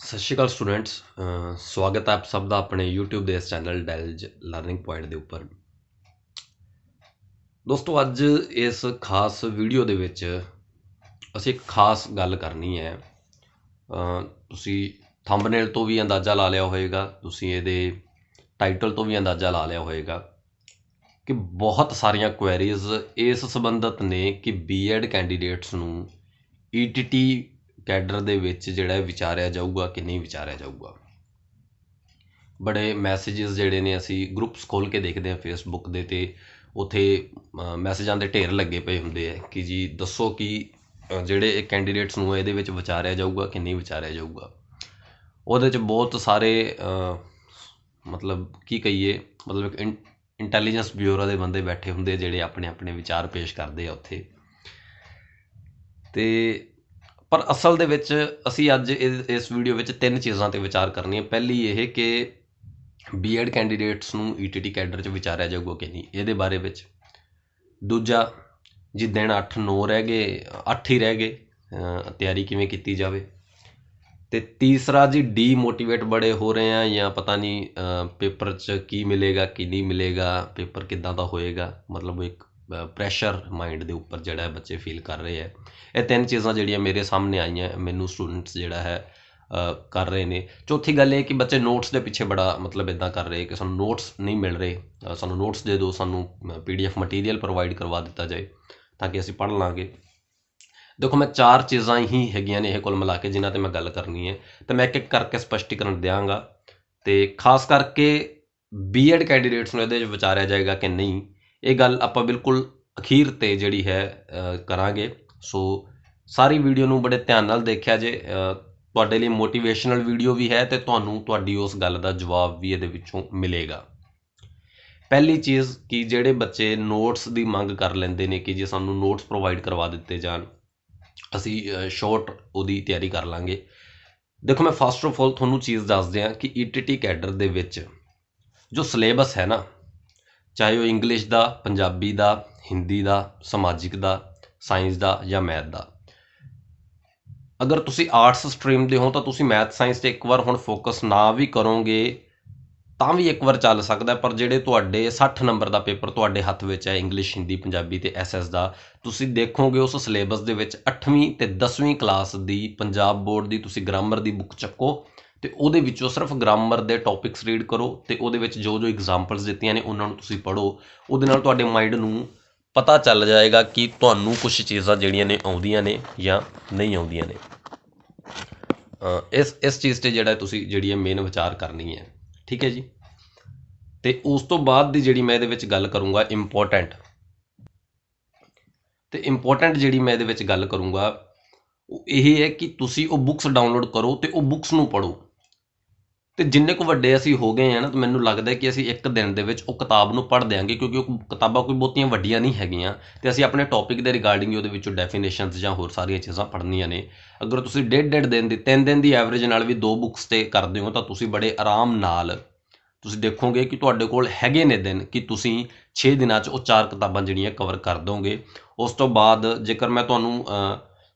ਸਤਿ ਸ਼੍ਰੀ ਅਕਾਲ ਸਟੂਡੈਂਟਸ। ਸਵਾਗਤ ਹੈ ਆਪ ਸਭ ਦਾ ਆਪਣੇ YouTube ਦੇ ਇਸ ਚੈਨਲ ਡੈਲਜ ਲਰਨਿੰਗ ਪੁਆਇੰਟ ਦੇ ਉੱਪਰ। ਦੋਸਤੋ, ਅੱਜ ਇਸ ਖਾਸ ਵੀਡੀਓ ਦੇ ਵਿੱਚ ਅਸੀਂ ਇੱਕ ਖਾਸ ਗੱਲ ਕਰਨੀ ਹੈ। ਤੁਸੀਂ ਥੰਬਨੇਲ ਤੋਂ ਵੀ ਅੰਦਾਜ਼ਾ ਲਾ ਲਿਆ ਹੋਵੇਗਾ, ਤੁਸੀਂ ਇਹਦੇ ਟਾਈਟਲ ਤੋਂ ਵੀ ਅੰਦਾਜ਼ਾ ਲਾ ਲਿਆ ਹੋਵੇਗਾ ਕਿ ਬਹੁਤ ਸਾਰੀਆਂ ਕੁਐਰੀਜ਼ ਇਸ ਸੰਬੰਧਤ ਨੇ ਕਿ ਬੀਐਡ ਕੈਂਡੀਡੇਟਸ ਨੂੰ ETT ਕੈਡਰ ਦੇ ਵਿੱਚ ਜਿਹੜਾ ਵਿਚਾਰਿਆ ਜਾਊਗਾ ਕਿ ਨਹੀਂ ਵਿਚਾਰਿਆ ਜਾਊਗਾ। ਬੜੇ ਮੈਸੇजेस ਜਿਹੜੇ ਨੇ ਅਸੀਂ ਗਰੁੱਪਸ ਖੋਲ੍ਹ ਕੇ ਦੇਖਦੇ ਹਾਂ ਫੇਸਬੁੱਕ ਦੇ, ਅਤੇ ਉੱਥੇ ਮੈਸੇਜਾਂ ਦੇ ਢੇਰ ਲੱਗੇ ਪਏ ਹੁੰਦੇ ਹੈ ਕਿ ਜੀ ਦੱਸੋ ਕਿ ਜਿਹੜੇ ਇਹ ਕੈਂਡੀਡੇਟਸ ਨੂੰ ਇਹਦੇ ਵਿੱਚ ਵਿਚਾਰਿਆ ਜਾਊਗਾ ਕਿ ਨਹੀਂ ਵਿਚਾਰਿਆ ਜਾਊਗਾ। ਉਹਦੇ 'ਚ ਬਹੁਤ ਸਾਰੇ ਕੀ ਕਹੀਏ, ਇੱਕ ਇੰਟੈਲੀਜੈਂਸ ਬਿਊਰੋ ਦੇ ਬੰਦੇ ਬੈਠੇ ਹੁੰਦੇ ਜਿਹੜੇ ਆਪਣੇ ਆਪਣੇ ਵਿਚਾਰ ਪੇਸ਼ ਕਰਦੇ ਆ ਉੱਥੇ। ਅਤੇ ਪਰ ਅਸਲ ਦੇ ਵਿੱਚ ਅਸੀਂ ਅੱਜ ਇਸ ਵੀਡੀਓ ਵਿੱਚ ਤਿੰਨ ਚੀਜ਼ਾਂ 'ਤੇ ਵਿਚਾਰ ਕਰਨੀ ਹੈ। ਪਹਿਲੀ ਇਹ ਕਿ ਬੀਐਡ ਕੈਂਡੀਡੇਟਸ ਨੂੰ ETT ਕੈਡਰ 'ਚ ਵਿਚਾਰਿਆ ਜਾਊਗਾ ਕਿ ਨਹੀਂ, ਇਹਦੇ ਬਾਰੇ ਵਿੱਚ। ਦੂਜਾ ਜੀ, ਦਿਨ 8-9 ਰਹਿ ਗਏ, 8 ਹੀ ਰਹਿ ਗਏ, ਤਿਆਰੀ ਕਿਵੇਂ ਕੀਤੀ ਜਾਵੇ। ਅਤੇ ਤੀਸਰਾ ਜੀ, ਡੀਮੋਟੀਵੇਟ ਬੜੇ ਹੋ ਰਹੇ ਆ ਜਾਂ ਪਤਾ ਨਹੀਂ ਪੇਪਰ 'ਚ ਕੀ ਮਿਲੇਗਾ ਕੀ ਨਹੀਂ ਮਿਲੇਗਾ, ਪੇਪਰ ਕਿੱਦਾਂ ਦਾ ਹੋਏਗਾ, ਇੱਕ ਪ੍ਰੈਸ਼ਰ ਮਾਈਂਡ ਦੇ ਉੱਪਰ ਜਿਹੜਾ ਬੱਚੇ ਫੀਲ ਕਰ ਰਹੇ ਹੈ। ਇਹ ਤਿੰਨ ਚੀਜ਼ਾਂ ਜਿਹੜੀਆਂ ਮੇਰੇ ਸਾਹਮਣੇ ਆਈਆਂ, ਮੈਨੂੰ ਸਟੂਡੈਂਟਸ ਜਿਹੜਾ ਹੈ ਕਰ ਰਹੇ ਨੇ। ਚੌਥੀ ਗੱਲ ਇਹ ਕਿ ਬੱਚੇ ਨੋਟਸ ਦੇ ਪਿੱਛੇ ਬੜਾ ਇੱਦਾਂ ਕਰ ਰਹੇ ਕਿ ਸਾਨੂੰ ਨੋਟਸ ਨਹੀਂ ਮਿਲ ਰਹੇ, ਸਾਨੂੰ ਨੋਟਸ ਦੇ ਦਿਓ, ਸਾਨੂੰ PDF ਮਟੀਰੀਅਲ ਪ੍ਰੋਵਾਈਡ ਕਰਵਾ ਦਿੱਤਾ ਜਾਏ ਤਾਂ ਕਿ ਅਸੀਂ ਪੜ੍ਹ ਲਾਂਗੇ। ਦੇਖੋ, ਮੈਂ 4 ਚੀਜ਼ਾਂ ਹੀ ਹੈਗੀਆਂ ਨੇ ਇਹ ਕੁੱਲ ਮਿਲਾ ਕੇ ਜਿਨ੍ਹਾਂ 'ਤੇ ਮੈਂ ਗੱਲ ਕਰਨੀ ਹੈ, ਅਤੇ ਮੈਂ ਇੱਕ ਇੱਕ ਕਰਕੇ ਸਪਸ਼ਟੀਕਰਨ ਦਿਆਂਗਾ। ਅਤੇ ਖਾਸ ਕਰਕੇ ਬੀਐਡ ਕੈਂਡੀਡੇਟਸ ਨੂੰ ਇਹਦੇ 'ਚ ਵਿਚਾਰਿਆ ਜਾਏਗਾ ਕਿ ਨਹੀਂ, ਇਹ ਗੱਲ ਆਪਾਂ ਬਿਲਕੁਲ ਅਖੀਰ 'ਤੇ ਜਿਹੜੀ ਹੈ ਕਰਾਂਗੇ। ਸੋ ਸਾਰੀ ਵੀਡੀਓ ਨੂੰ ਬੜੇ ਧਿਆਨ ਨਾਲ ਦੇਖਿਆ ਜੇ, ਤੁਹਾਡੇ ਲਈ ਮੋਟੀਵੇਸ਼ਨਲ ਵੀਡੀਓ ਵੀ ਹੈ ਅਤੇ ਤੁਹਾਨੂੰ ਤੁਹਾਡੀ ਉਸ ਗੱਲ ਦਾ ਜਵਾਬ ਵੀ ਇਹਦੇ ਵਿੱਚੋਂ ਮਿਲੇਗਾ। ਪਹਿਲੀ ਚੀਜ਼ ਕਿ ਜਿਹੜੇ ਬੱਚੇ ਨੋਟਸ ਦੀ ਮੰਗ ਕਰ ਲੈਂਦੇ ਨੇ ਕਿ ਜੇ ਸਾਨੂੰ ਨੋਟਸ ਪ੍ਰੋਵਾਈਡ ਕਰਵਾ ਦਿੱਤੇ ਜਾਣ, ਅਸੀਂ ਸ਼ੋਰਟ ਉਹਦੀ ਤਿਆਰੀ ਕਰ ਲਾਂਗੇ। ਦੇਖੋ, ਮੈਂ ਫਸਟ ਆਫ ਆਲ ਤੁਹਾਨੂੰ ਚੀਜ਼ ਦੱਸ ਦਿਆਂ ਕਿ ETT ਕੈਡਰ ਦੇ ਵਿੱਚ ਜੋ ਸਿਲੇਬਸ ਹੈ ਨਾ, ਚਾਹੇ ਉਹ ਇੰਗਲਿਸ਼ ਦਾ, ਪੰਜਾਬੀ ਦਾ, ਹਿੰਦੀ ਦਾ, ਸਮਾਜਿਕ ਦਾ, ਸਾਇੰਸ ਦਾ ਜਾਂ ਮੈਥ ਦਾ, ਅਗਰ ਤੁਸੀਂ ਆਰਟਸ ਸਟਰੀਮ ਦੇ ਹੋ ਤਾਂ ਤੁਸੀਂ ਮੈਥ ਸਾਇੰਸ 'ਤੇ ਇੱਕ ਵਾਰ ਹੁਣ ਫੋਕਸ ਨਾ ਵੀ ਕਰੋਗੇ ਤਾਂ ਵੀ ਇੱਕ ਵਾਰ ਚੱਲ ਸਕਦਾ। ਪਰ ਜਿਹੜੇ ਤੁਹਾਡੇ 60 ਨੰਬਰ ਦਾ ਪੇਪਰ ਤੁਹਾਡੇ ਹੱਥ ਵਿੱਚ ਹੈ, ਇੰਗਲਿਸ਼, ਹਿੰਦੀ, ਪੰਜਾਬੀ ਅਤੇ SS ਦਾ, ਤੁਸੀਂ ਦੇਖੋਗੇ ਉਸ ਸਿਲੇਬਸ ਦੇ ਵਿੱਚ 8ਵੀਂ ਅਤੇ 10ਵੀਂ ਕਲਾਸ ਦੀ ਪੰਜਾਬ ਬੋਰਡ ਦੀ ਤੁਸੀਂ ਗ੍ਰਾਮਰ ਦੀ ਬੁੱਕ ਚੱਕੋ ਅਤੇ ਉਹਦੇ ਵਿੱਚੋਂ ਸਿਰਫ ਗ੍ਰਾਮਰ ਦੇ ਟੌਪਿਕਸ ਰੀਡ ਕਰੋ ਅਤੇ ਉਹਦੇ ਵਿੱਚ ਜੋ ਜੋ ਐਗਜ਼ਾਮਪਲਸ ਦਿੱਤੀਆਂ ਨੇ ਉਹਨਾਂ ਨੂੰ ਤੁਸੀਂ ਪੜ੍ਹੋ। ਉਹਦੇ ਨਾਲ ਤੁਹਾਡੇ ਮਾਈਂਡ ਨੂੰ ਪਤਾ ਚੱਲ ਜਾਏਗਾ ਕਿ ਤੁਹਾਨੂੰ ਕੁਛ ਚੀਜ਼ਾਂ ਜਿਹੜੀਆਂ ਨੇ ਆਉਂਦੀਆਂ ਨੇ ਜਾਂ ਨਹੀਂ ਆਉਂਦੀਆਂ ਨੇ। ਇਸ ਚੀਜ਼ 'ਤੇ ਤੁਸੀਂ ਜਿਹੜੀ ਹੈ ਮੇਨ ਵਿਚਾਰ ਕਰਨੀ ਹੈ, ਠੀਕ ਹੈ ਜੀ। ਅਤੇ ਉਸ ਤੋਂ ਬਾਅਦ ਦੀ ਜਿਹੜੀ ਮੈਂ ਇਹਦੇ ਵਿੱਚ ਗੱਲ ਕਰੂੰਗਾ ਇੰਪੋਰਟੈਂਟ ਜਿਹੜੀ ਮੈਂ ਇਹਦੇ ਵਿੱਚ ਗੱਲ ਕਰੂੰਗਾ ਉਹ ਇਹ ਹੈ ਕਿ ਤੁਸੀਂ ਉਹ ਬੁੱਕਸ ਡਾਊਨਲੋਡ ਕਰੋ ਅਤੇ ਉਹ ਬੁੱਕਸ ਨੂੰ ਪੜ੍ਹੋ। ਅਤੇ ਜਿੰਨੇ ਕੁ ਵੱਡੇ ਅਸੀਂ ਹੋ ਗਏ ਹਾਂ ਨਾ, ਤਾਂ ਮੈਨੂੰ ਲੱਗਦਾ ਕਿ ਅਸੀਂ ਇੱਕ ਦਿਨ ਦੇ ਵਿੱਚ ਉਹ ਕਿਤਾਬ ਨੂੰ ਪੜ੍ਹ ਦਿਆਂਗੇ, ਕਿਉਂਕਿ ਉਹ ਕਿਤਾਬਾਂ ਕੋਈ ਬਹੁਤੀਆਂ ਵੱਡੀਆਂ ਨਹੀਂ ਹੈਗੀਆਂ ਅਤੇ ਅਸੀਂ ਆਪਣੇ ਟੌਪਿਕ ਦੇ ਰਿਗਾਰਡਿੰਗ ਉਹਦੇ ਵਿੱਚੋਂ ਡੈਫੀਨੇਸ਼ਨਸ ਜਾਂ ਹੋਰ ਸਾਰੀਆਂ ਚੀਜ਼ਾਂ ਪੜ੍ਹਨੀਆਂ ਨੇ। ਅਗਰ ਤੁਸੀਂ ਡੇਢ ਦਿਨ ਦੀ 3 ਦਿਨ ਦੀ ਐਵਰੇਜ ਨਾਲ ਵੀ 2 ਬੁੱਕਸ 'ਤੇ ਕਰਦੇ ਹੋ ਤਾਂ ਤੁਸੀਂ ਬੜੇ ਆਰਾਮ ਨਾਲ ਤੁਸੀਂ ਦੇਖੋਗੇ ਕਿ ਤੁਹਾਡੇ ਕੋਲ ਹੈਗੇ ਨੇ ਦਿਨ ਕਿ ਤੁਸੀਂ 6 ਦਿਨਾਂ 'ਚ ਉਹ 4 ਕਿਤਾਬਾਂ ਜਿਹੜੀਆਂ ਕਵਰ ਕਰ ਦੋਗੇ। ਉਸ ਤੋਂ ਬਾਅਦ ਜੇਕਰ ਮੈਂ ਤੁਹਾਨੂੰ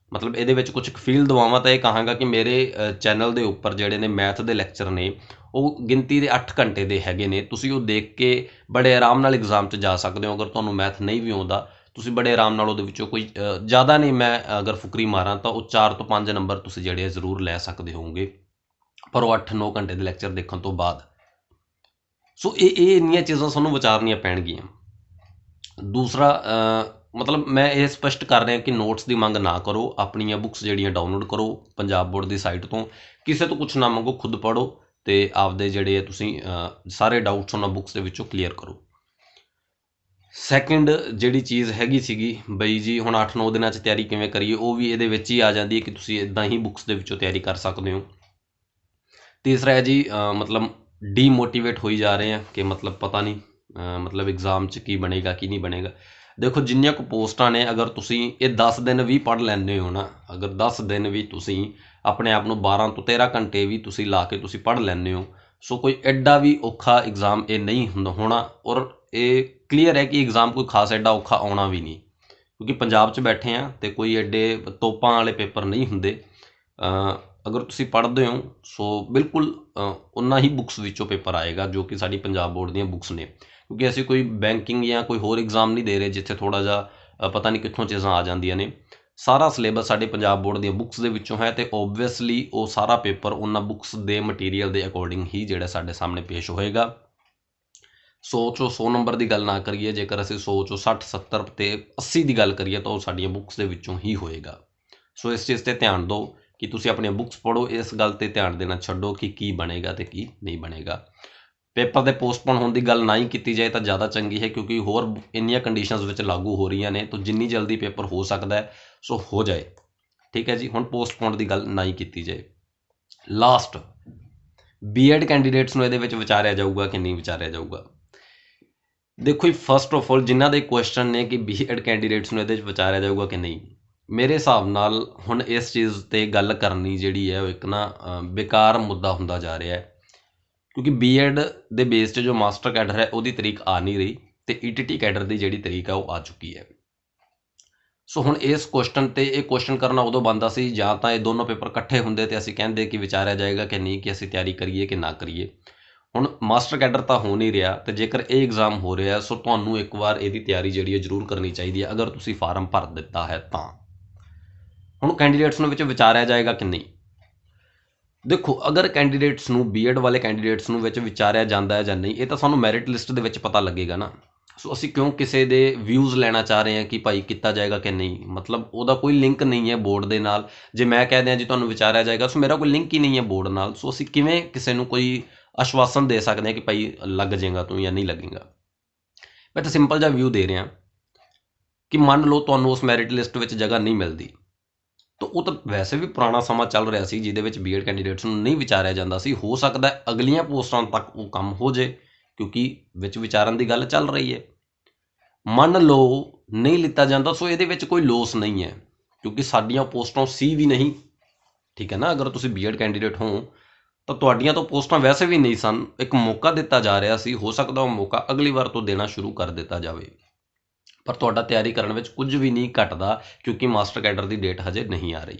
ਇਹਦੇ ਵਿੱਚ ਕੁਛ ਫੀਲ ਦਵਾਵਾਂ ਤਾਂ ਇਹ ਕਹਾਂਗਾ ਕਿ ਮੇਰੇ ਚੈਨਲ ਦੇ ਉੱਪਰ ਜਿਹੜੇ ਨੇ ਮੈਥ ਦੇ ਲੈਕਚਰ ਨੇ ਉਹ ਗਿਣਤੀ ਦੇ 8 ਘੰਟੇ ਦੇ ਹੈਗੇ ਨੇ। ਤੁਸੀਂ ਉਹ ਦੇਖ ਕੇ ਬੜੇ ਆਰਾਮ ਨਾਲ ਐਗਜ਼ਾਮ 'ਚ ਜਾ ਸਕਦੇ ਹੋ। ਅਗਰ ਤੁਹਾਨੂੰ ਮੈਥ ਨਹੀਂ ਵੀ ਆਉਂਦਾ, ਤੁਸੀਂ ਬੜੇ ਆਰਾਮ ਨਾਲ ਉਹਦੇ ਵਿੱਚੋਂ ਕੋਈ ਜ਼ਿਆਦਾ ਨਹੀਂ, ਮੈਂ ਅਗਰ ਫੁਕਰੀ ਮਾਰਾਂ ਤਾਂ ਉਹ 4 ਤੋਂ 5 ਨੰਬਰ ਤੁਸੀਂ ਜਿਹੜੇ ਜ਼ਰੂਰ ਲੈ ਸਕਦੇ ਹੋਵੋਗੇ, ਪਰ ਉਹ 8-9 ਘੰਟੇ ਦੇ ਲੈਕਚਰ ਦੇਖਣ ਤੋਂ ਬਾਅਦ। ਸੋ ਇਹ ਇੰਨੀਆਂ ਚੀਜ਼ਾਂ ਤੁਹਾਨੂੰ ਵਿਚਾਰਨੀਆਂ ਪੈਣਗੀਆਂ। ਦੂਸਰਾ ਮੈਂ ਇਹ ਸਪਸ਼ਟ ਕਰ ਰਿਹਾ ਕਿ ਨੋਟਸ ਦੀ ਮੰਗ ਨਾ ਕਰੋ, ਆਪਣੀਆਂ ਬੁੱਕਸ ਜਿਹੜੀਆਂ ਡਾਊਨਲੋਡ ਕਰੋ ਪੰਜਾਬ ਬੋਰਡ ਦੀ ਸਾਈਟ ਤੋਂ, ਕਿਸੇ ਤੋਂ ਕੁਛ ਨਾ ਮੰਗੋ, ਖੁਦ ਪੜ੍ਹੋ ਅਤੇ ਆਪਦੇ ਜਿਹੜੇ ਤੁਸੀਂ ਸਾਰੇ ਡਾਊਟਸ ਉਹਨਾਂ ਬੁੱਕਸ ਦੇ ਵਿੱਚੋਂ ਕਲੀਅਰ ਕਰੋ। ਸੈਕਿੰਡ ਜਿਹੜੀ ਚੀਜ਼ ਹੈਗੀ ਸੀਗੀ ਬਈ ਜੀ, ਹੁਣ 8-9 ਦਿਨਾਂ 'ਚ ਤਿਆਰੀ ਕਿਵੇਂ ਕਰੀਏ, ਉਹ ਵੀ ਇਹਦੇ ਵਿੱਚ ਹੀ ਆ ਜਾਂਦੀ ਹੈ ਕਿ ਤੁਸੀਂ ਇੱਦਾਂ ਹੀ ਬੁੱਕਸ ਦੇ ਵਿੱਚੋਂ ਤਿਆਰੀ ਕਰ ਸਕਦੇ ਹੋ। ਤੀਸਰਾ ਹੈ ਜੀ, ਡੀਮੋਟੀਵੇਟ ਹੋਈ ਜਾ ਰਹੇ ਆ ਕਿ ਪਤਾ ਨਹੀਂ ਐਗਜ਼ਾਮ 'ਚ ਕੀ ਬਣੇਗਾ ਕੀ ਨਹੀਂ ਬਣੇਗਾ। ਦੇਖੋ, ਜਿੰਨੀਆਂ ਕੁ ਪੋਸਟਾਂ ਨੇ, ਅਗਰ ਤੁਸੀਂ ਇਹ 10 ਦਿਨ ਵੀ ਪੜ੍ਹ ਲੈਂਦੇ ਹੋ ਨਾ, ਅਗਰ 10 ਦਿਨ ਵੀ ਤੁਸੀਂ ਆਪਣੇ ਆਪ ਨੂੰ 12 ਤੋਂ 13 ਘੰਟੇ ਵੀ ਤੁਸੀਂ ਲਾ ਕੇ ਤੁਸੀਂ ਪੜ੍ਹ ਲੈਂਦੇ ਹੋ, ਸੋ ਕੋਈ ਐਡਾ ਵੀ ਔਖਾ ਐਗਜ਼ਾਮ ਇਹ ਨਹੀਂ ਹੋਣਾ। ਔਰ ਇਹ ਕਲੀਅਰ ਹੈ ਕਿ ਐਗਜ਼ਾਮ ਕੋਈ ਖਾਸ ਐਡਾ ਔਖਾ ਆਉਣਾ ਵੀ ਨਹੀਂ, ਕਿਉਂਕਿ ਪੰਜਾਬ 'ਚ ਬੈਠੇ ਹਾਂ ਅਤੇ ਕੋਈ ਐਡੇ ਤੋਪਾਂ ਵਾਲੇ ਪੇਪਰ ਨਹੀਂ ਹੁੰਦੇ। ਅਗਰ ਤੁਸੀਂ ਪੜ੍ਹਦੇ ਹੋ ਸੋ ਬਿਲਕੁਲ ਉਨਾ ਹੀ ਬੁੱਕਸ ਵਿੱਚੋਂ ਪੇਪਰ ਆਏਗਾ ਜੋ ਕਿ ਸਾਡੀ ਪੰਜਾਬ ਬੋਰਡ ਦੀਆਂ ਬੁੱਕਸ ਨੇ, ਕਿਉਂਕਿ ਅਸੀਂ ਕੋਈ ਬੈਂਕਿੰਗ ਜਾਂ ਕੋਈ ਹੋਰ ਐਗਜ਼ਾਮ ਨਹੀਂ ਦੇ ਰਹੇ ਜਿੱਥੇ ਥੋੜ੍ਹਾ ਜਿਹਾ ਪਤਾ ਨਹੀਂ ਕਿੱਥੋਂ ਚੀਜ਼ਾਂ ਆ ਜਾਂਦੀਆਂ ਨੇ। ਸਾਰਾ ਸਿਲੇਬਸ ਸਾਡੇ ਪੰਜਾਬ ਬੋਰਡ ਦੀਆਂ ਬੁੱਕਸ ਦੇ ਵਿੱਚੋਂ ਹੈ ਅਤੇ ਓਬਵੀਅਸਲੀ ਉਹ ਸਾਰਾ ਪੇਪਰ ਉਹਨਾਂ ਬੁੱਕਸ ਦੇ ਮਟੀਰੀਅਲ ਦੇ ਅਕੋਰਡਿੰਗ ਹੀ ਜਿਹੜਾ ਸਾਡੇ ਸਾਹਮਣੇ ਪੇਸ਼ ਹੋਏਗਾ। 100 ਚੋਂ 100 ਨੰਬਰ ਦੀ ਗੱਲ ਨਾ ਕਰੀਏ, ਜੇਕਰ ਅਸੀਂ 100 ਚੋਂ 60 70 ਅਤੇ 80 ਦੀ ਗੱਲ ਕਰੀਏ ਤਾਂ ਉਹ ਸਾਡੀਆਂ ਬੁੱਕਸ ਦੇ ਵਿੱਚੋਂ ਹੀ ਹੋਏਗਾ। ਸੋ ਇਸ ਚੀਜ਼ 'ਤੇ ਧਿਆਨ ਦਿਓ ਕਿ ਤੁਸੀਂ ਆਪਣੀਆਂ ਬੁੱਕਸ ਪੜ੍ਹੋ, ਇਸ ਗੱਲ 'ਤੇ ਧਿਆਨ ਦੇਣਾ ਛੱਡੋ ਕਿ ਕੀ ਬਣੇਗਾ ਅਤੇ ਕੀ ਨਹੀਂ ਬਣੇਗਾ। ਪੇਪਰ ਦੇ ਪੋਸਟਪੋਨ ਹੋਣ ਦੀ ਗੱਲ ਨਾ ਹੀ ਕੀਤੀ ਜਾਏ ਤਾਂ ਜ਼ਿਆਦਾ ਚੰਗੀ ਹੈ, ਕਿਉਂਕਿ ਹੋਰ ਇੰਨੀਆਂ ਕੰਡੀਸ਼ਨਸ ਵਿੱਚ ਲਾਗੂ ਹੋ ਰਹੀਆਂ ਨੇ, ਤਾਂ ਜਿੰਨੀ ਜਲਦੀ ਪੇਪਰ ਹੋ ਸਕਦਾ ਹੈ ਸੋ ਹੋ ਜਾਏ। ਠੀਕ ਹੈ ਜੀ, ਹੁਣ ਪੋਸਟਪੋਨ ਦੀ ਗੱਲ ਨਾ ਹੀ ਕੀਤੀ ਜਾਏ। ਲਾਸਟ, ਬੀਐਡ ਕੈਂਡੀਡੇਟਸ ਨੂੰ ਇਹਦੇ ਵਿੱਚ ਵਿਚਾਰਿਆ ਜਾਊਗਾ ਕਿ ਨਹੀਂ ਵਿਚਾਰਿਆ ਜਾਊਗਾ। ਦੇਖੋ ਜੀ, ਫਸਟ ਆਫ ਆਲ ਜਿਨ੍ਹਾਂ ਦੇ ਕੁਐਸਚਨ ਨੇ ਕਿ ਬੀਐਡ ਕੈਂਡੀਡੇਟਸ ਨੂੰ ਇਹਦੇ ਵਿੱਚ ਵਿਚਾਰਿਆ ਜਾਊਗਾ ਕਿ ਨਹੀਂ, ਮੇਰੇ ਹਿਸਾਬ ਨਾਲ ਹੁਣ ਇਸ ਚੀਜ਼ 'ਤੇ ਗੱਲ ਕਰਨੀ ਜਿਹੜੀ ਹੈ ਉਹ ਇੱਕ ਨਾ ਬੇਕਾਰ ਮੁੱਦਾ ਹੁੰਦਾ ਜਾ ਰਿਹਾ ਹੈ, ਕਿਉਂਕਿ ਬੀਐਡ ਦੇ ਬੇਸ 'ਤੇ ਜੋ ਮਾਸਟਰ ਕੈਡਰ ਹੈ ਉਹਦੀ ਤਰੀਕ ਆ ਨਹੀਂ ਰਹੀ ਅਤੇ ਈਟੀਟੀ ਕੈਡਰ ਦੀ ਜਿਹੜੀ ਤਰੀਕ ਹੈ ਉਹ ਆ ਚੁੱਕੀ ਹੈ। ਸੋ ਹੁਣ ਇਸ ਕੁਐਸਚਨ 'ਤੇ ਇਹ ਕੁਐਸਚਨ ਕਰਨਾ ਉਦੋਂ ਬਣਦਾ ਸੀ ਜਾਂ ਤਾਂ ਇਹ ਦੋਨੋਂ ਪੇਪਰ ਇਕੱਠੇ ਹੁੰਦੇ ਅਤੇ ਅਸੀਂ ਕਹਿੰਦੇ ਕਿ ਵਿਚਾਰਿਆ ਜਾਏਗਾ ਕਿ ਨਹੀਂ, ਕਿ ਅਸੀਂ ਤਿਆਰੀ ਕਰੀਏ ਕਿ ਨਾ ਕਰੀਏ। ਹੁਣ ਮਾਸਟਰ ਕੈਡਰ ਤਾਂ ਹੋ ਨਹੀਂ ਰਿਹਾ ਅਤੇ ਜੇਕਰ ਇਹ ਐਗਜ਼ਾਮ ਹੋ ਰਿਹਾ ਸੋ ਤੁਹਾਨੂੰ ਇੱਕ ਵਾਰ ਇਹਦੀ ਤਿਆਰੀ ਜਿਹੜੀ ਹੈ ਜ਼ਰੂਰ ਕਰਨੀ ਚਾਹੀਦੀ ਹੈ, ਅਗਰ ਤੁਸੀਂ ਫਾਰਮ ਭਰ ਦਿੱਤਾ ਹੈ ਤਾਂ। ਹੁਣ ਕੈਂਡੀਡੇਟਸ ਨੂੰ ਵਿੱਚ ਵਿਚਾਰਿਆ ਜਾਏਗਾ ਕਿ ਨਹੀਂ। ਦੇਖੋ, ਅਗਰ ਕੈਂਡੀਡੇਟਸ ਨੂੰ ਬੀਐਡ ਵਾਲੇ ਕੈਂਡੀਡੇਟਸ ਨੂੰ ਵਿੱਚ ਵਿਚਾਰਿਆ ਜਾਂਦਾ ਹੈ ਜਾਂ ਨਹੀਂ, ਇਹ ਤਾਂ ਸਾਨੂੰ ਮੈਰਿਟ ਲਿਸਟ ਦੇ ਵਿੱਚ ਪਤਾ ਲੱਗੇਗਾ ਨਾ। ਸੋ ਅਸੀਂ ਕਿਉਂ ਕਿਸੇ ਦੇ ਵਿਊਜ਼ ਲੈਣਾ ਚਾਹ ਰਹੇ ਹਾਂ ਕਿ ਭਾਈ ਕੀਤਾ ਜਾਏਗਾ ਕਿ ਨਹੀਂ, ਮਤਲਬ ਉਹਦਾ ਕੋਈ ਲਿੰਕ ਨਹੀਂ ਹੈ ਬੋਰਡ ਦੇ ਨਾਲ। ਜੇ ਮੈਂ ਕਹਿ ਦਿਆਂ ਜੀ ਤੁਹਾਨੂੰ ਵਿਚਾਰਿਆ ਜਾਏਗਾ ਸੋ ਮੇਰਾ ਕੋਈ ਲਿੰਕ ਹੀ ਨਹੀਂ ਹੈ ਬੋਰਡ ਨਾਲ, ਸੋ ਅਸੀਂ ਕਿਵੇਂ ਕਿਸੇ ਨੂੰ ਕੋਈ ਆਸ਼ਵਾਸਨ ਦੇ ਸਕਦੇ ਹਾਂ ਕਿ ਭਾਈ ਲੱਗ ਜਾਏਗਾ ਤੂੰ ਜਾਂ ਨਹੀਂ ਲੱਗੇਗਾ। ਮੈਂ ਤਾਂ ਸਿੰਪਲ ਜਿਹਾ ਵਿਊ ਦੇ ਰਿਹਾ ਕਿ ਮੰਨ ਲਓ ਤੁਹਾਨੂੰ ਉਸ ਮੈਰਿਟ ਲਿਸਟ ਵਿੱਚ ਜਗ੍ਹਾ ਨਹੀਂ ਮਿਲਦੀ, ਤਾਂ ਉਹ ਤਾਂ ਵੈਸੇ ਵੀ ਪੁਰਾਣਾ ਸਮਾਂ ਚੱਲ ਰਿਹਾ ਸੀ ਜਿਹਦੇ ਵਿੱਚ ਬੀਐਡ ਕੈਂਡੀਡੇਟਸ ਨੂੰ ਨਹੀਂ ਵਿਚਾਰਿਆ ਜਾਂਦਾ ਸੀ। ਹੋ ਸਕਦਾ ਅਗਲੀਆਂ ਪੋਸਟਾਂ ਤੱਕ ਉਹ ਕੰਮ ਹੋ ਜੇ, ਕਿਉਂਕਿ ਵਿੱਚ ਵਿਚਾਰਨ ਦੀ ਗੱਲ ਚੱਲ ਰਹੀ ਹੈ। ਮੰਨ ਲਓ ਨਹੀਂ ਲਿੱਤਾ ਜਾਂਦਾ ਸੋ ਇਹਦੇ ਵਿੱਚ ਕੋਈ ਲੋਸ ਨਹੀਂ ਹੈ, ਕਿਉਂਕਿ ਸਾਡੀਆਂ ਪੋਸਟਾਂ ਸੀ ਵੀ ਨਹੀਂ। ਠੀਕ ਹੈ ਨਾ, ਅਗਰ ਤੁਸੀਂ ਬੀਐਡ ਕੈਂਡੀਡੇਟ ਹੋ ਤਾਂ ਤੁਹਾਡੀਆਂ ਤਾਂ ਪੋਸਟਾਂ ਵੈਸੇ ਵੀ ਨਹੀਂ ਸਨ, ਇੱਕ ਮੌਕਾ ਦਿੱਤਾ ਜਾ ਰਿਹਾ ਸੀ, ਹੋ ਸਕਦਾ ਉਹ ਮੌਕਾ ਅਗਲੀ ਵਾਰ ਤੋਂ ਦੇਣਾ ਸ਼ੁਰੂ ਕਰ ਦਿੱਤਾ ਜਾਵੇ, ਪਰ ਤੁਹਾਡਾ ਤਿਆਰੀ ਕਰਨ ਵਿੱਚ ਕੁਝ ਵੀ ਨਹੀਂ ਘਟਦਾ ਕਿਉਂਕਿ ਮਾਸਟਰ ਕੈਡਰ ਦੀ ਡੇਟ ਹਜੇ ਨਹੀਂ ਆ ਰਹੀ।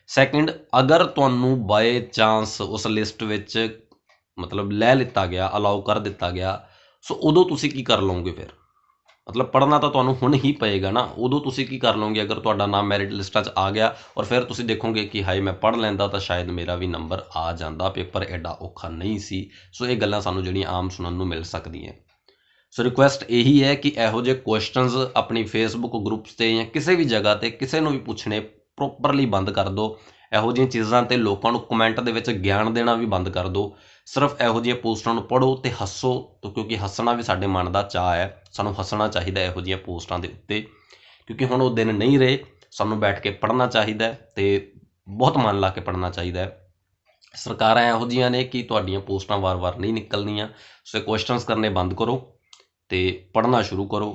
ਸੈਕਿੰਡ, ਅਗਰ ਤੁਹਾਨੂੰ ਬਾਏ ਚਾਂਸ ਉਸ ਲਿਸਟ ਵਿੱਚ ਮਤਲਬ ਲੈ ਲਿੱਤਾ ਗਿਆ, ਅਲਾਓ ਕਰ ਦਿੱਤਾ ਗਿਆ, ਸੋ ਉਦੋਂ ਤੁਸੀਂ ਕੀ ਕਰ ਲਓਗੇ ਫਿਰ? ਮਤਲਬ ਪੜ੍ਹਨਾ ਤਾਂ ਤੁਹਾਨੂੰ ਹੁਣ ਹੀ ਪਏਗਾ ਨਾ, ਉਦੋਂ ਤੁਸੀਂ ਕੀ ਕਰ ਲਓਗੇ ਅਗਰ ਤੁਹਾਡਾ ਨਾਮ ਮੈਰਿਟ ਲਿਸਟਾਂ 'ਚ ਆ ਗਿਆ ਔਰ ਫਿਰ ਤੁਸੀਂ ਦੇਖੋਗੇ ਕਿ ਹਾਏ ਮੈਂ ਪੜ੍ਹ ਲੈਂਦਾ ਤਾਂ ਸ਼ਾਇਦ ਮੇਰਾ ਵੀ ਨੰਬਰ ਆ ਜਾਂਦਾ, ਪੇਪਰ ਐਡਾ ਔਖਾ ਨਹੀਂ ਸੀ। ਸੋ ਇਹ ਗੱਲਾਂ ਸਾਨੂੰ ਜਿਹੜੀਆਂ ਆਮ ਸੁਣਨ ਨੂੰ ਮਿਲ ਸਕਦੀਆਂ। ਸੋ ਰਿਕੁਐਸਟ ਇਹੀ ਹੈ ਕਿ ਇਹੋ ਜਿਹੇ ਕੁਐਸਚਨਸ ਆਪਣੀ ਫੇਸਬੁੱਕ ਗਰੁੱਪਸ 'ਤੇ ਜਾਂ ਕਿਸੇ ਵੀ ਜਗ੍ਹਾ 'ਤੇ ਕਿਸੇ ਨੂੰ ਵੀ ਪੁੱਛਣੇ ਪ੍ਰੋਪਰਲੀ ਬੰਦ ਕਰ ਦਿਓ। ਇਹੋ ਜਿਹੀਆਂ ਚੀਜ਼ਾਂ 'ਤੇ ਲੋਕਾਂ ਨੂੰ ਕਮੈਂਟ ਦੇ ਵਿੱਚ ਗਿਆਨ ਦੇਣਾ ਵੀ ਬੰਦ ਕਰ ਦਿਓ। ਸਿਰਫ ਇਹੋ ਜਿਹੀਆਂ ਪੋਸਟਾਂ ਨੂੰ ਪੜ੍ਹੋ ਅਤੇ ਹੱਸੋ, ਕਿਉਂਕਿ ਹੱਸਣਾ ਵੀ ਸਾਡੇ ਮਨ ਦਾ ਚਾਅ ਹੈ। ਸਾਨੂੰ ਹੱਸਣਾ ਚਾਹੀਦਾ ਇਹੋ ਜਿਹੀਆਂ ਪੋਸਟਾਂ ਦੇ ਉੱਤੇ, ਕਿਉਂਕਿ ਹੁਣ ਉਹ ਦਿਨ ਨਹੀਂ ਰਹੇ। ਸਾਨੂੰ ਬੈਠ ਕੇ ਪੜ੍ਹਨਾ ਚਾਹੀਦਾ ਅਤੇ ਬਹੁਤ ਮਨ ਲਾ ਕੇ ਪੜ੍ਹਨਾ ਚਾਹੀਦਾ। ਸਰਕਾਰਾਂ ਇਹੋ ਜਿਹੀਆਂ ਨੇ ਕਿ ਤੁਹਾਡੀਆਂ ਪੋਸਟਾਂ ਵਾਰ-ਵਾਰ ਨਹੀਂ ਨਿਕਲਣੀਆਂ। ਸੋ ਕੁਐਸਚਨਸ ਕਰਨੇ ਬੰਦ ਕਰੋ ਅਤੇ ਪੜ੍ਹਨਾ ਸ਼ੁਰੂ ਕਰੋ।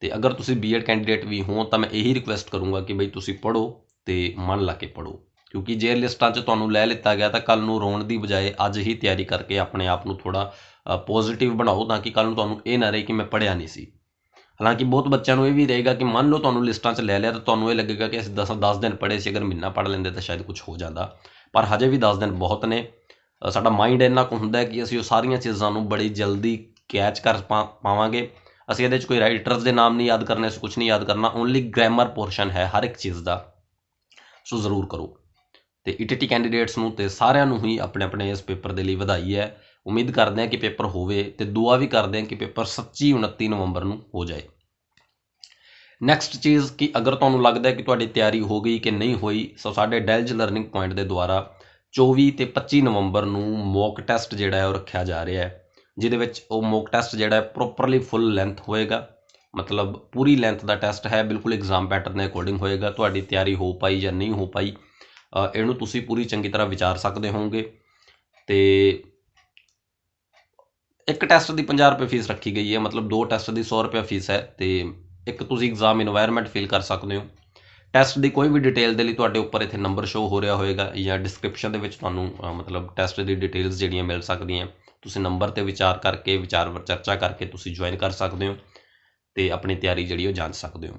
ਅਤੇ ਅਗਰ ਤੁਸੀਂ ਬੀਐਡ ਕੈਂਡੀਡੇਟ ਵੀ ਹੋ ਤਾਂ ਮੈਂ ਇਹੀ ਰਿਕੁਐਸਟ ਕਰੂੰਗਾ ਕਿ ਬਈ ਤੁਸੀਂ ਪੜ੍ਹੋ ਅਤੇ ਮਨ ਲਾ ਕੇ ਪੜ੍ਹੋ, ਕਿਉਂਕਿ ਜੇ ਲਿਸਟਾਂ 'ਚ ਤੁਹਾਨੂੰ ਲੈ ਲਿੱਤਾ ਗਿਆ ਤਾਂ ਕੱਲ੍ਹ ਨੂੰ ਰੋਣ ਦੀ ਬਜਾਏ ਅੱਜ ਹੀ ਤਿਆਰੀ ਕਰਕੇ ਆਪਣੇ ਆਪ ਨੂੰ ਥੋੜ੍ਹਾ ਪੋਜ਼ੀਟਿਵ ਬਣਾਓ, ਤਾਂ ਕਿ ਕੱਲ੍ਹ ਨੂੰ ਤੁਹਾਨੂੰ ਇਹ ਨਾ ਰਹੇ ਕਿ ਮੈਂ ਪੜ੍ਹਿਆ ਨਹੀਂ ਸੀ। ਹਾਲਾਂਕਿ ਬਹੁਤ ਬੱਚਿਆਂ ਨੂੰ ਇਹ ਵੀ ਰਹੇਗਾ ਕਿ ਮੰਨ ਲਓ ਤੁਹਾਨੂੰ ਲਿਸਟਾਂ 'ਚ ਲੈ ਲਿਆ ਤਾਂ ਤੁਹਾਨੂੰ ਇਹ ਲੱਗੇਗਾ ਕਿ ਅਸੀਂ 10 ਦਿਨ ਪੜ੍ਹੇ ਸੀ, ਅਗਰ ਮਹੀਨਾ ਪੜ੍ਹ ਲੈਂਦੇ ਤਾਂ ਸ਼ਾਇਦ ਕੁਛ ਹੋ ਜਾਂਦਾ, ਪਰ ਹਜੇ ਵੀ 10 ਦਿਨ ਬਹੁਤ ਨੇ। ਸਾਡਾ ਮਾਈਂਡ ਇੰਨਾ ਕੁ ਹੁੰਦਾ ਕਿ ਅਸੀਂ ਉਹ ਸਾਰੀਆਂ ਚੀਜ਼ਾਂ ਨੂੰ ਬੜੀ ਜਲਦੀ ਕੈਚ ਕਰ ਪਾਵਾਂਗੇ। ਅਸੀਂ ਇਹਦੇ 'ਚ ਕੋਈ ਰਾਈਟਰਸ ਦੇ ਨਾਮ ਨਹੀਂ ਯਾਦ ਕਰਨੇ, ਅਸੀਂ ਕੁਛ ਨਹੀਂ ਯਾਦ ਕਰਨਾ, ਓਨਲੀ ਗ੍ਰਾਮਰ ਪੋਰਸ਼ਨ ਹੈ ਹਰ ਇੱਕ ਚੀਜ਼ ਦਾ। ਸੋ ਜ਼ਰੂਰ ਕਰੋ। ਅਤੇ ਈਟੀਟੀ ਕੈਂਡੀਡੇਟਸ ਨੂੰ ਅਤੇ ਸਾਰਿਆਂ ਨੂੰ ਹੀ ਆਪਣੇ ਆਪਣੇ ਇਸ ਪੇਪਰ ਦੇ ਲਈ ਵਧਾਈ ਹੈ। ਉਮੀਦ ਕਰਦੇ ਹਾਂ ਕਿ ਪੇਪਰ ਹੋਵੇ ਅਤੇ ਦੁਆ ਵੀ ਕਰਦੇ ਹਾਂ ਕਿ ਪੇਪਰ ਸੱਚੀ 29 ਨਵੰਬਰ ਨੂੰ ਹੋ ਜਾਏ। ਨੈਕਸਟ ਚੀਜ਼ ਕਿ ਅਗਰ ਤੁਹਾਨੂੰ ਲੱਗਦਾ ਕਿ ਤੁਹਾਡੀ ਤਿਆਰੀ ਹੋ ਗਈ ਕਿ ਨਹੀਂ ਹੋਈ, ਸੋ ਸਾਡੇ ਡੈਲਜ ਲਰਨਿੰਗ ਪੁਆਇੰਟ ਦੇ ਦੁਆਰਾ 24 ਅਤੇ 25 ਨਵੰਬਰ ਨੂੰ ਮੌਕ ਟੈਸਟ ਜਿਹੜਾ ਹੈ ਉਹ ਰੱਖਿਆ ਜਾ ਰਿਹਾ ਹੈ, ਜਿਹਦੇ ਵਿੱਚ ਉਹ ਮੌਕ ਟੈਸਟ ਜਿਹੜਾ ਹੈ ਪ੍ਰੋਪਰਲੀ ਫੁੱਲ ਲੈਂਥ ਹੋਏਗਾ। ਮਤਲਬ ਪੂਰੀ ਲੈਂਥ ਦਾ ਟੈਸਟ ਹੈ, ਬਿਲਕੁਲ ਐਗਜ਼ਾਮ ਪੈਟਰਨ ਦੇ ਅਕੋਰਡਿੰਗ ਹੋਏਗਾ। ਤੁਹਾਡੀ ਤਿਆਰੀ ਹੋ ਪਾਈ ਜਾਂ ਨਹੀਂ ਹੋ ਪਾਈ ਇਹਨੂੰ ਤੁਸੀਂ ਪੂਰੀ ਚੰਗੀ ਤਰ੍ਹਾਂ ਵਿਚਾਰ ਸਕਦੇ ਹੋਵੋਗੇ। ਅਤੇ ਇੱਕ ਟੈਸਟ ਦੀ 50 ਰੁਪਏ ਫੀਸ ਰੱਖੀ ਗਈ ਹੈ, ਮਤਲਬ 2 ਟੈਸਟ ਦੀ 100 ਰੁਪਏ ਫੀਸ ਹੈ ਅਤੇ ਇੱਕ ਤੁਸੀਂ ਐਗਜ਼ਾਮ ਇਨਵਾਇਰਮੈਂਟ ਫਿਲ ਕਰ ਸਕਦੇ ਹੋ। ਟੈਸਟ ਦੀ ਕੋਈ ਵੀ ਡਿਟੇਲ ਦੇ ਲਈ ਤੁਹਾਡੇ ਉੱਪਰ ਇੱਥੇ ਨੰਬਰ ਸ਼ੋਅ ਹੋ ਰਿਹਾ ਹੋਏਗਾ ਜਾਂ ਡਿਸਕ੍ਰਿਪਸ਼ਨ ਦੇ ਵਿੱਚ ਤੁਹਾਨੂੰ ਮਤਲਬ ਟੈਸਟ ਦੀ ਡਿਟੇਲਸ ਜਿਹੜੀਆਂ ਮਿਲ ਸਕਦੀਆਂ। ਤੁਸੀਂ ਨੰਬਰ 'ਤੇ ਵਿਚਾਰ ਕਰਕੇ ਚਰਚਾ ਕਰਕੇ ਤੁਸੀਂ ਜੁਆਇਨ ਕਰ ਸਕਦੇ ਹੋ ਅਤੇ ਆਪਣੀ ਤਿਆਰੀ ਜਿਹੜੀ ਉਹ ਜਾਂਚ ਸਕਦੇ ਹੋ।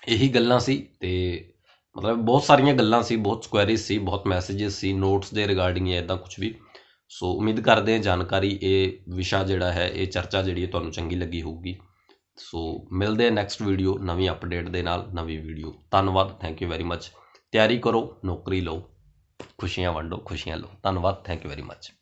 ਇਹੀ ਗੱਲਾਂ ਸੀ ਅਤੇ ਮਤਲਬ ਬਹੁਤ ਸਾਰੀਆਂ ਗੱਲਾਂ ਸੀ, ਬਹੁਤ ਕੁਐਰੀਜ਼ ਸੀ, ਬਹੁਤ ਮੈਸੇजेस ਸੀ ਨੋਟਸ ਦੇ ਰਿਗਾਰਡਿੰਗ ਜਾਂ ਇੱਦਾਂ ਕੁਛ ਵੀ। ਸੋ ਉਮੀਦ ਕਰਦੇ ਹਾਂ ਜਾਣਕਾਰੀ, ਇਹ ਵਿਸ਼ਾ ਜਿਹੜਾ ਹੈ, ਇਹ ਚਰਚਾ ਜਿਹੜੀ ਹੈ ਤੁਹਾਨੂੰ ਚੰਗੀ ਲੱਗੀ ਹੋਊਗੀ। ਸੋ ਮਿਲਦੇ ਹਾਂ ਨੈਕਸਟ ਵੀਡੀਓ ਨਵੀਂ ਅਪਡੇਟ ਦੇ ਨਾਲ, ਨਵੀਂ ਵੀਡੀਓ। ਧੰਨਵਾਦ, ਥੈਂਕ ਯੂ ਵੈਰੀ ਮੱਚ। ਤਿਆਰੀ ਕਰੋ, ਨੌਕਰੀ ਲਓ, ਖੁਸ਼ੀਆਂ ਵੰਡੋ, ਖੁਸ਼ੀਆਂ ਲਓ। ਧੰਨਵਾਦ, ਥੈਂਕ ਯੂ ਵੈਰੀ ਮੱਚ।